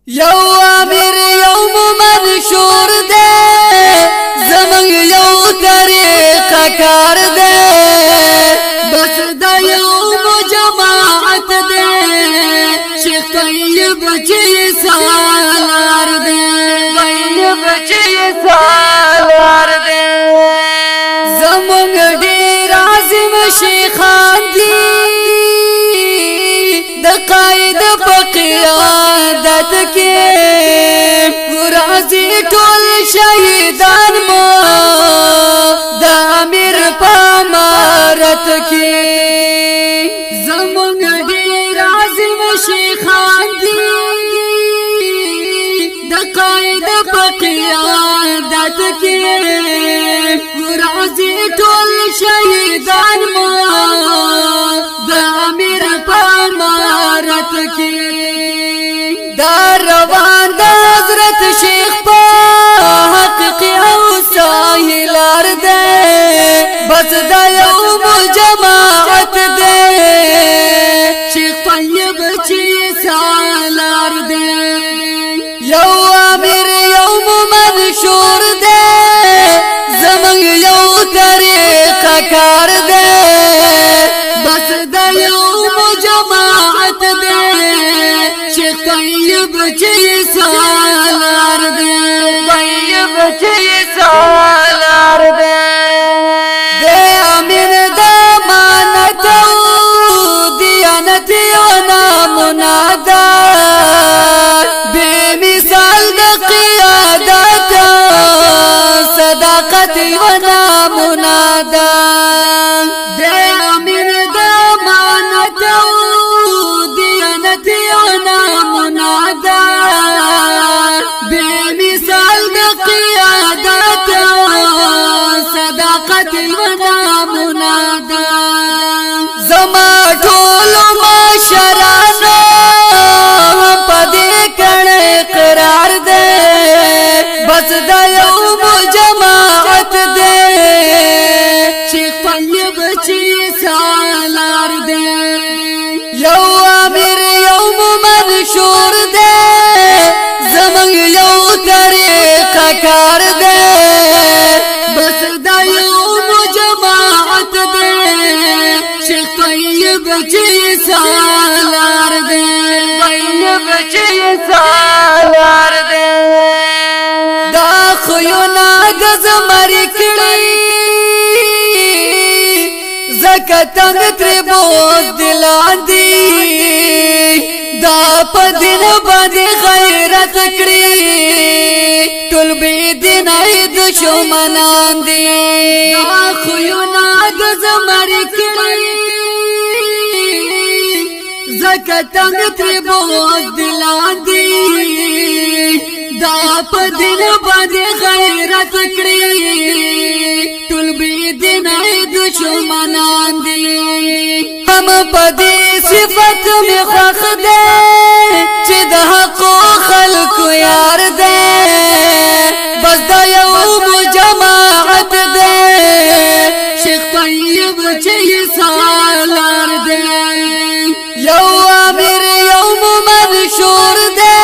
یو امیر یو منشور دے زمن یو طریقہ کار دے بس دا یوم جماعت دے شیخ طیب چی سالار دے طیب چی سالار دے زمن دیر عظیم شیخان دی دا قائد قیادت کے ورازی ټول شہیدان مو دا امیر پامارت کے زمون دیر عظیم شیخان دی دا قائد قیادت کے ورازی ټول شہیدان مو دا امیر پامارت کے دار روان دا حضرت شیخ پا حقیقی او ساہلار دے بس دا یوم جماعت دے شیخ طیب چی سالار دے یو امیر یوم منشور دے زمن یو طریقہ کار دے بس دا یوم جماعت دے شیخ طیب چی سالار دے طیب چی سالار دے دے امین دا مانت و دیانت و نامنادا بے مثال دا قیادت صداقت و نامنادا دے امین دا مانت و دیانت و نامنادا بے مثال دا قیادت صداقت و نامنادا زما ټولو مشرانو پدې کړه اقرار دے بس دا یوم جماعت دے شیخ طیب چی سالار دے یو امیر یوم منشور دے زمن یو طریقہ کار دے بس دا یوم جماعت دے شیخ طیب چی سالار دے طیب چی سالار دے دا خیونا گز مری کڑی زکتنگ تربوز دلان دی دا پا دن باندې غیرت کړی ټول بی دین اید شومنان دی دا خویونا د زمری کړی زکتنگ تربوز دلان دی دا پا دن باندې غیرت کړی ټول بی دین اید شومنان دی هم پدې صفت می خوخ دے چی دا حقو خلقو یار دے بس دا یوم جماعت دے شیخ طیب چی سالار دے یو امیر یوم منشور دے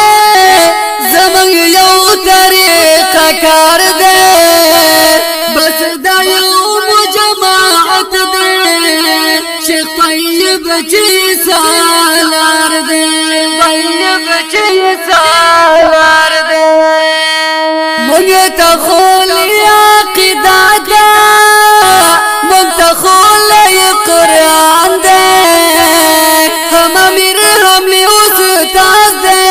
زمن یو طریقہ کار دے بس دا یوم جماعت دے شیخ طیب چی سالار دے طیب چی سالار دے منگتا خولی عقیدہ دا منگتا خولی قرآن دے ہم امیر ہمیں استاذ دے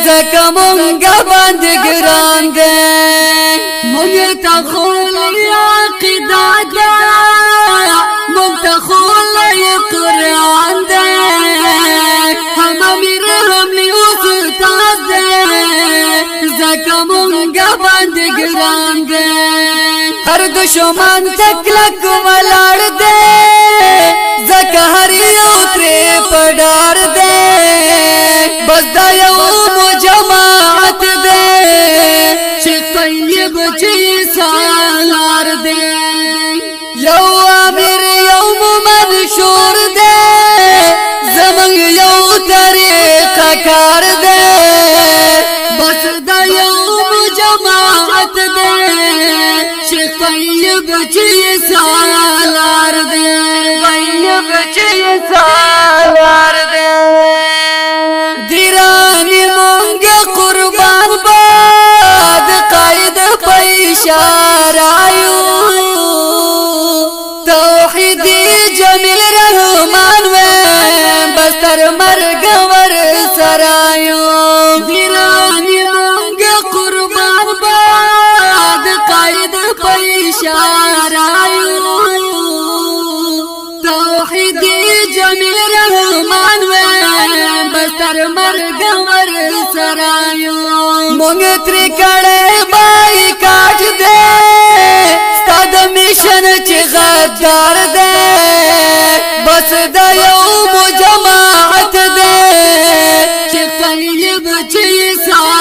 زکا منگا بندگران دے منگتا خولی عقیدہ دا منگتا خولی قرآن دے ہم امیر ہمیں استاذ دے زکا منگا بندگران دے ہر دشمن تکلک ملار دے زکا ہر یو ترے پڑار دے بس دا یوم جماعت دے شیخ طیب چی سالار دے یو امیر یوم منشور دے زمن یو طریقہ کار دے اشارایو توحیدی جمیل رحمان و بستر مرگ ور سرایو گرانی مانگا قربان باد قائد پا اشارایو توحیدی جمیل رحمان و بستر مرگ ور سرایو مونگ تری کڑے بائی کاٹ دے ستاد میشن چی غدار دے بس دا یوم جماعت دے چی قیب چی سار